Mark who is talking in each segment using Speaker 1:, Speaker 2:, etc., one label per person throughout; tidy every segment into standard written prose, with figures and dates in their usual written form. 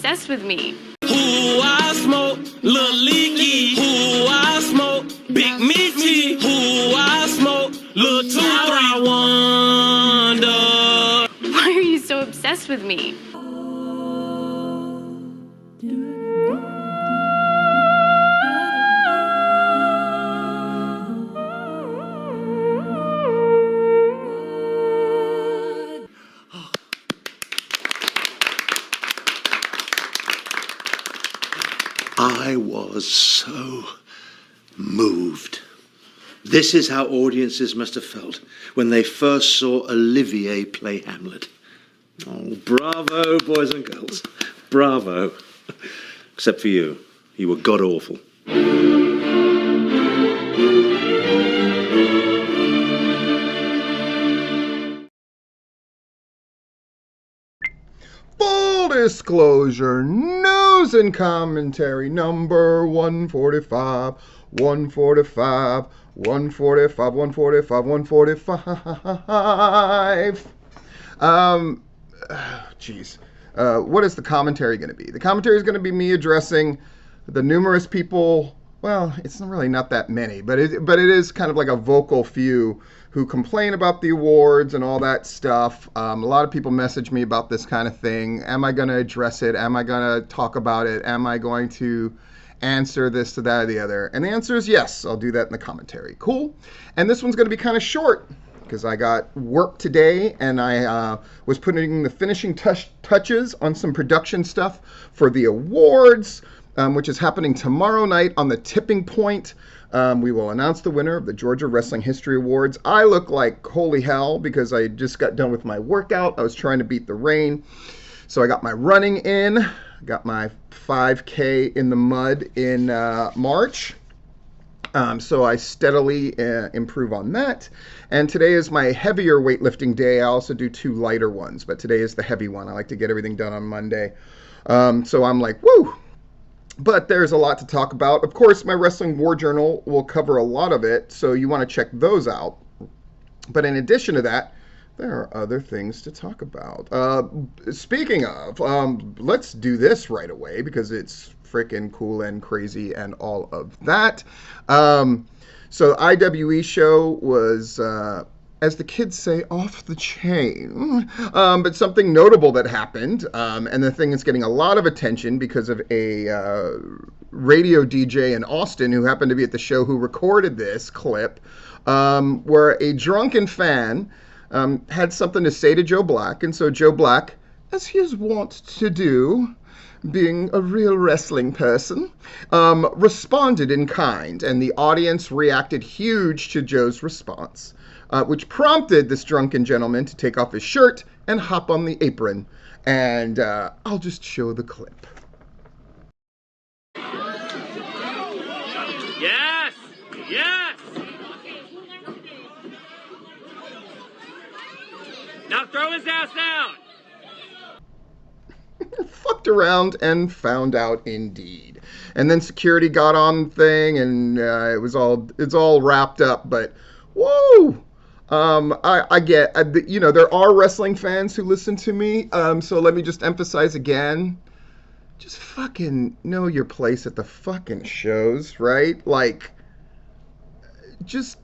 Speaker 1: obsessed with me.
Speaker 2: Who I smoke, Lil Leaky. Who I smoke, Big Meaty. Who I smoke, Lil 2 3 Wonder.
Speaker 1: Why are you so obsessed with me?
Speaker 3: I was so moved. This is how audiences must have felt when they first saw Olivier play Hamlet. Oh, bravo, boys and girls. Bravo. Except for you. You were god-awful.
Speaker 4: Full disclosure, news and commentary number 145, 145, 145, 145, 145. Jeez. What is the commentary going to be? The commentary is going to be me addressing the numerous people. Well, it's really not that many, but it is kind of like a vocal few who complain about the awards and all that stuff. A lot of people message me about this kind of thing. Am I going to address it? Am I going to talk about it? Am I going to answer this to that or the other? And the answer is yes. I'll do that in the commentary. Cool. And this one's going to be kind of short because I got work today and I was putting the finishing touches on some production stuff for the awards, which is happening tomorrow night on the Tipping Point. We will announce the winner of the Georgia Wrestling History Awards. I look like holy hell because I just got done with my workout. I was trying to beat the rain. So I got my running in, got my 5K in the mud in March. So I steadily improve on that. And today is my heavier weightlifting day. I also do 2 lighter ones, but today is the heavy one. I like to get everything done on Monday. So I'm like, woo! But there's a lot to talk about. Of course, my Wrestling War Journal will cover a lot of it, so you want to check those out. But in addition to that, there are other things to talk about. Speaking of, let's do this right away because it's freaking cool and crazy and all of that. So IWE show was, as the kids say, off the chain. But something notable that happened, and the thing is getting a lot of attention because of a radio DJ in Austin who happened to be at the show who recorded this clip, where a drunken fan had something to say to Joe Black. And so Joe Black, as he is wont to do, being a real wrestling person, responded in kind. And the audience reacted huge to Joe's response, which prompted this drunken gentleman to take off his shirt and hop on the apron. And I'll just show the clip.
Speaker 2: Yes! Yes! Now throw his ass down!
Speaker 4: Fucked around and found out indeed. And then security got on the thing and it's all wrapped up, but whoa! I get, there are wrestling fans who listen to me, so let me just emphasize again, just fucking know your place at the fucking shows, right? Like, just,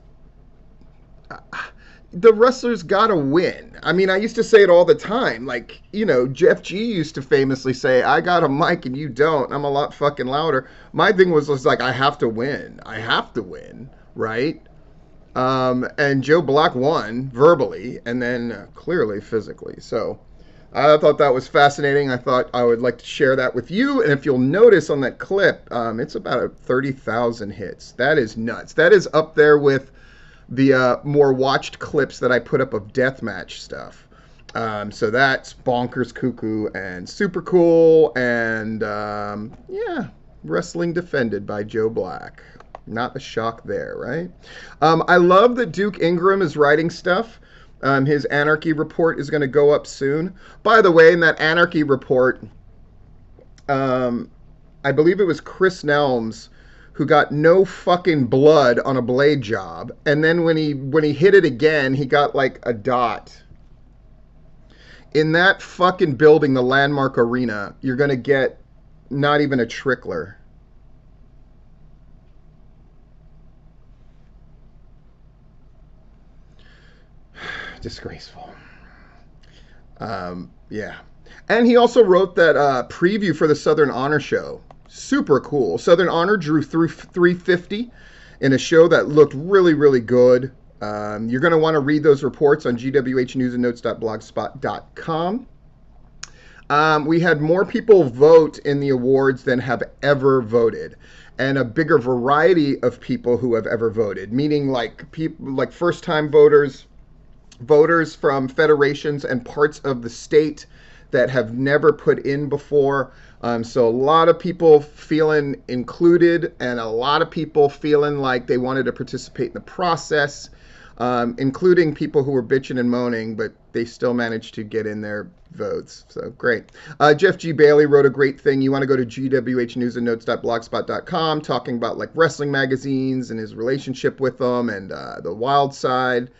Speaker 4: the wrestlers gotta win. I mean, I used to say it all the time, like, Jeff G used to famously say, I got a mic and you don't, I'm a lot fucking louder. My thing was like, I have to win, right? And Joe Black won verbally and then clearly physically. So I thought that was fascinating. I thought I would like to share that with you. And if you'll notice on that clip, it's about 30,000 hits. That is nuts. That is up there with the more watched clips that I put up of deathmatch stuff. So that's bonkers, cuckoo, and super cool. And yeah, wrestling defended by Joe Black. Not a shock there, right? I love that Duke Ingram is writing stuff. His Anarchy report is going to go up soon. By the way, in that Anarchy report, I believe it was Chris Nelms who got no fucking blood on a blade job. And then when he hit it again, he got like a dot in that fucking building, the Landmark Arena, you're going to get not even a trickler. Disgraceful. Yeah. And he also wrote that preview for the Southern Honor show. Super cool. Southern Honor drew through 350 in a show that looked really, really good. You're going to want to read those reports on gwhnewsandnotes.blogspot.com. We had more people vote in the awards than have ever voted, and a bigger variety of people who have ever voted, meaning like people like first-time voters, voters from federations and parts of the state that have never put in before. So a lot of people feeling included, and a lot of people feeling like they wanted to participate in the process, including people who were bitching and moaning, but they still managed to get in their votes. So great. Jeff G. Bailey wrote a great thing. You want to go to gwhnewsandnotes.blogspot.com, talking about like wrestling magazines and his relationship with them, and the Wild Side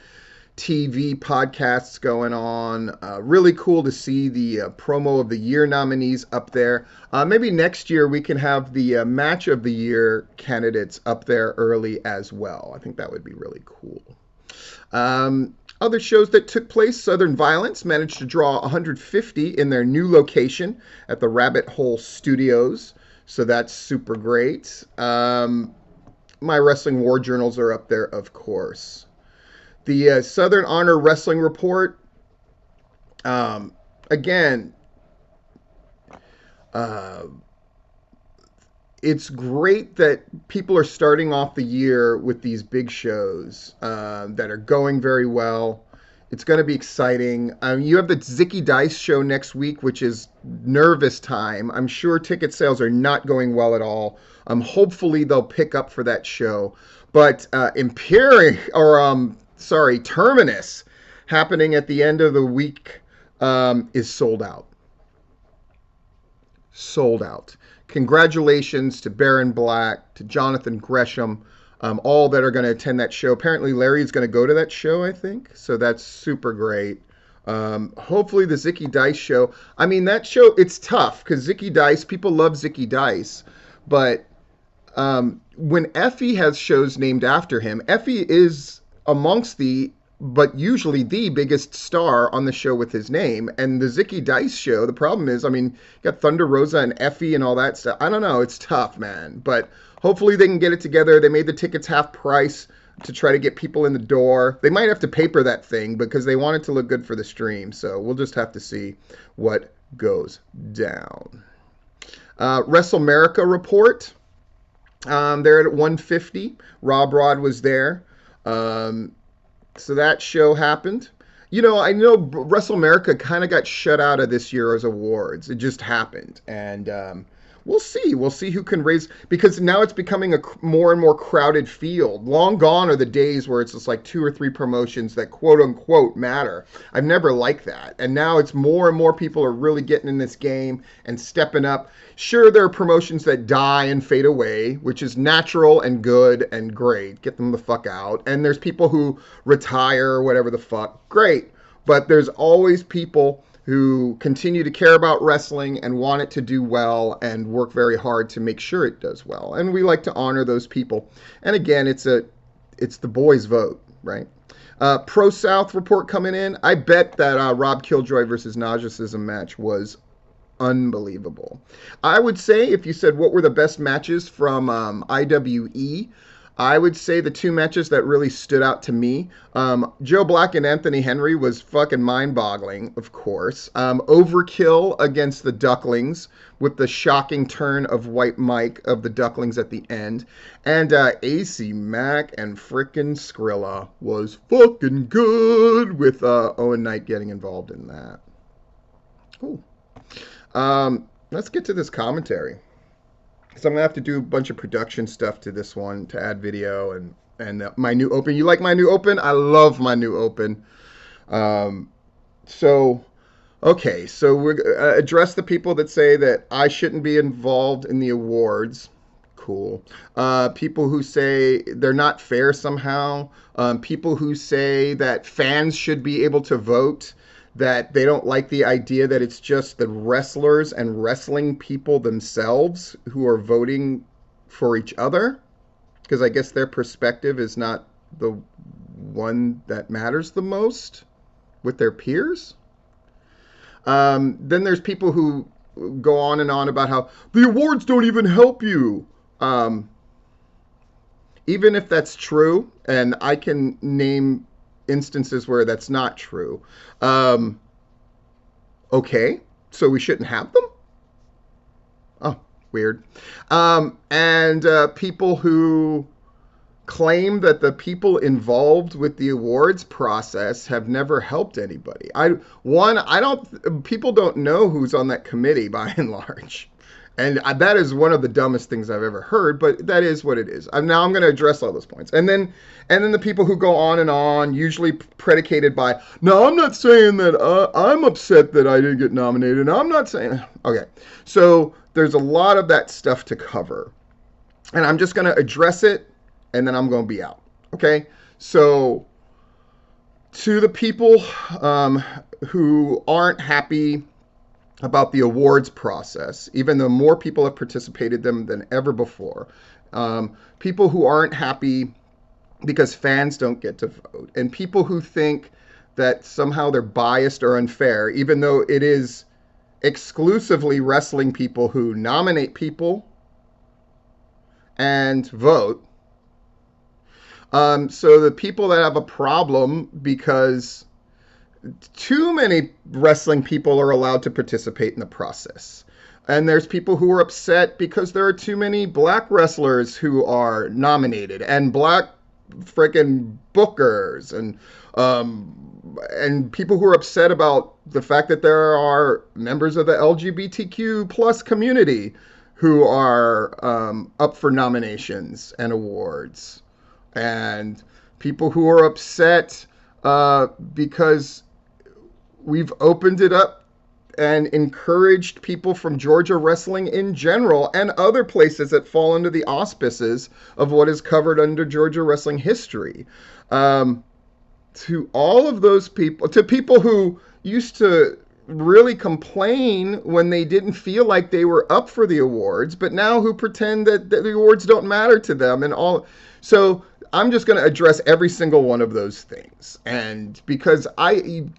Speaker 4: TV podcasts going on. Really cool to see the promo of the year nominees up there. Maybe next year we can have the match of the year candidates up there early as well. I think that would be really cool. Other shows that took place, Southern Violence managed to draw 150 in their new location at the Rabbit Hole Studios. So that's super great. My Wrestling War Journals are up there, of course. The Southern Honor Wrestling Report, again, it's great that people are starting off the year with these big shows that are going very well. It's going to be exciting. You have the Zicky Dice show next week, which is nervous time. I'm sure ticket sales are not going well at all. Hopefully they'll pick up for that show. But Terminus, happening at the end of the week, is sold out. Sold out. Congratulations to Baron Black, to Jonathan Gresham, all that are going to attend that show. Apparently Larry is going to go to that show, I think. So that's super great. Hopefully the Zicky Dice show. I mean, that show, it's tough because Zicky Dice, people love Zicky Dice. But when Effie has shows named after him, Effie is amongst but usually the biggest star on the show with his name. And the Zicky Dice show, the problem is, I mean, you got Thunder Rosa and Effie and all that stuff. I don't know. It's tough, man. But hopefully they can get it together. They made the tickets half price to try to get people in the door. They might have to paper that thing because they want it to look good for the stream. So we'll just have to see what goes down. WrestleMerica report. They're at 150. Rob Rod was there. So that show happened. You know, I know WrestleMerica kind of got shut out of this year's awards. It just happened. And we'll see. We'll see who can raise, because now it's becoming a more and more crowded field. Long gone are the days where it's just like 2 or 3 promotions that quote unquote matter. I've never liked that. And now it's more and more people are really getting in this game and stepping up. Sure, there are promotions that die and fade away, which is natural and good and great. Get them the fuck out. And there's people who retire or whatever the fuck. Great. But there's always people who continue to care about wrestling and want it to do well and work very hard to make sure it does well. And we like to honor those people. And again, it's the boys' vote, right? Pro South report coming in. I bet that Rob Killjoy versus Nausism match was unbelievable. I would say, if you said what were the best matches from IWE, I would say the 2 matches that really stood out to me, Joe Black and Anthony Henry was fucking mind-boggling, of course. Overkill against the Ducklings with the shocking turn of White Mike of the Ducklings at the end. And AC Mack and frickin' Skrilla was fucking good with Owen Knight getting involved in that. Cool. Let's get to this commentary. So I'm going to have to do a bunch of production stuff to this one to add video and my new open. You like my new open? I love my new open. So we're address the people that say that I shouldn't be involved in the awards. Cool. People who say they're not fair somehow. People who say that fans should be able to vote. that they don't like the idea that it's just the wrestlers and wrestling people themselves who are voting for each other, because I guess their perspective is not the one that matters the most with their peers. Then there's people who go on and on about how the awards don't even help you. Even if that's true, and I can name instances where that's not true. Okay, so we shouldn't have them? Oh, weird. And people who claim that the people involved with the awards process have never helped anybody. People don't know who's on that committee by and large. And that is one of the dumbest things I've ever heard, but that is what it is. Now I'm going to address all those points. And then the people who go on, usually predicated by, no, I'm not saying that I'm upset that I didn't get nominated. I'm not saying, okay. So there's a lot of that stuff to cover. And I'm just going to address it, and then I'm going to be out. Okay? So to the people who aren't happy about the awards process, even though more people have participated than ever before. People who aren't happy because fans don't get to vote, and people who think that somehow they're biased or unfair, even though it is exclusively wrestling people who nominate people and vote. So the people that have a problem because too many wrestling people are allowed to participate in the process. And there's people who are upset because there are too many black wrestlers who are nominated, and black freaking bookers, and people who are upset about the fact that there are members of the LGBTQ plus community who are up for nominations and awards, and people who are upset because we've opened it up and encouraged people from Georgia wrestling in general and other places that fall under the auspices of what is covered under Georgia wrestling history. To all of those people, to people who used to really complain when they didn't feel like they were up for the awards, but now who pretend that the awards don't matter to them and all. So I'm just going to address every single one of those things. And because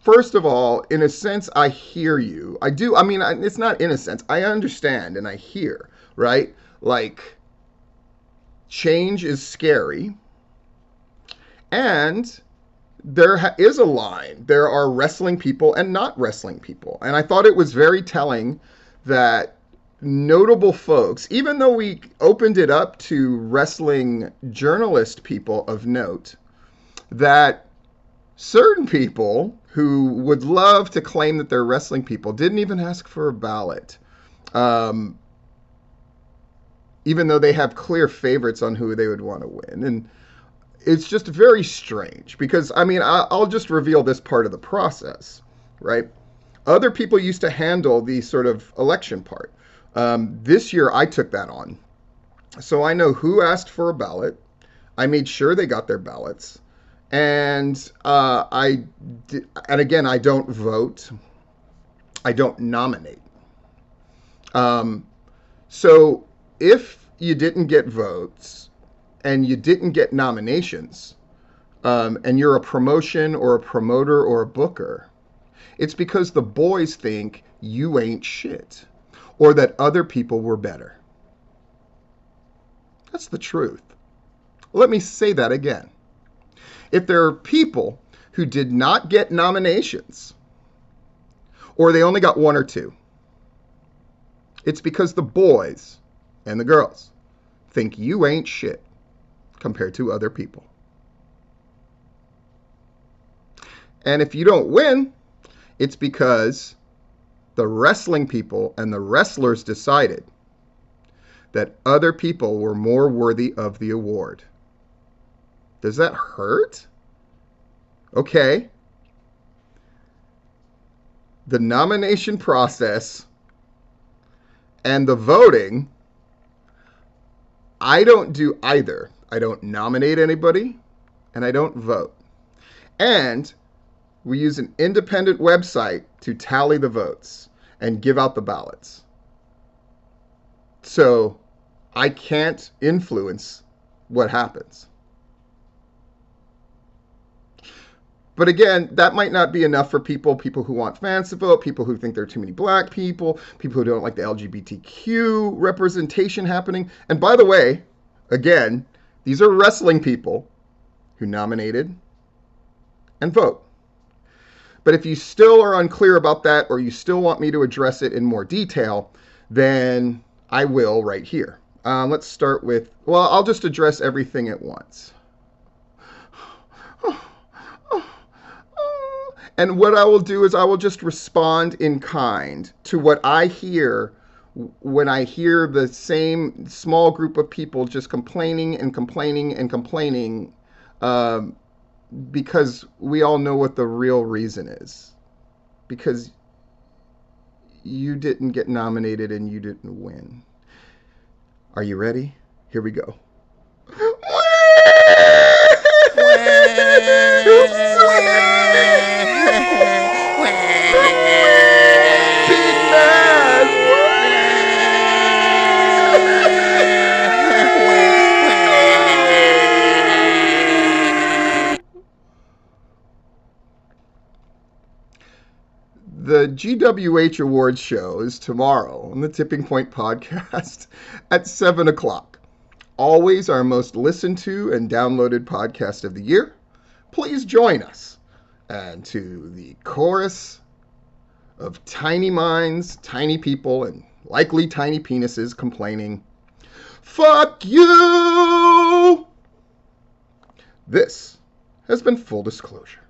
Speaker 4: first of all, in a sense, I hear you. I do. I mean, it's not in a sense. I understand and I hear, right? Like, change is scary. And there is a line. There are wrestling people and not wrestling people. And I thought it was very telling that notable folks, even though we opened it up to wrestling journalist people of note, that certain people who would love to claim that they're wrestling people didn't even ask for a ballot, even though they have clear favorites on who they would want to win. And it's just very strange because, I mean, I'll just reveal this part of the process, right? Other people used to handle the sort of election part. This year, I took that on. So I know who asked for a ballot. I made sure they got their ballots. And again, I don't vote. I don't nominate. So if you didn't get votes and you didn't get nominations, and you're a promotion or a promoter or a booker, it's because the boys think you ain't shit, or that other people were better. That's the truth. Let me say that again. If there are people who did not get nominations, or they only got one or two, it's because the boys and the girls think you ain't shit compared to other people. And if you don't win, it's because the wrestling people and the wrestlers decided that other people were more worthy of the award. Does that hurt? Okay. The nomination process and the voting, I don't do either. I don't nominate anybody, and I don't vote. And We use an independent website to tally the votes and give out the ballots. So I can't influence what happens. But again, that might not be enough for people who want fans to vote, people who think there are too many black people who don't like the LGBTQ representation happening. And by the way, again, these are wrestling people who nominated and vote. But if you still are unclear about that, or you still want me to address it in more detail, then I will right here. Let's start with, well, I'll just address everything at once. And what I will do is I will just respond in kind to what I hear when I hear the same small group of people just complaining and complaining and complaining, because we all know what the real reason is. Because you didn't get nominated and you didn't win. Are you ready? Here we go. The GWH Awards show is tomorrow on the Tipping Point podcast at 7 o'clock. Always our most listened to and downloaded podcast of the year. Please join us. And to the chorus of tiny minds, tiny people, and likely tiny penises complaining, fuck you! This has been Full Disclosure.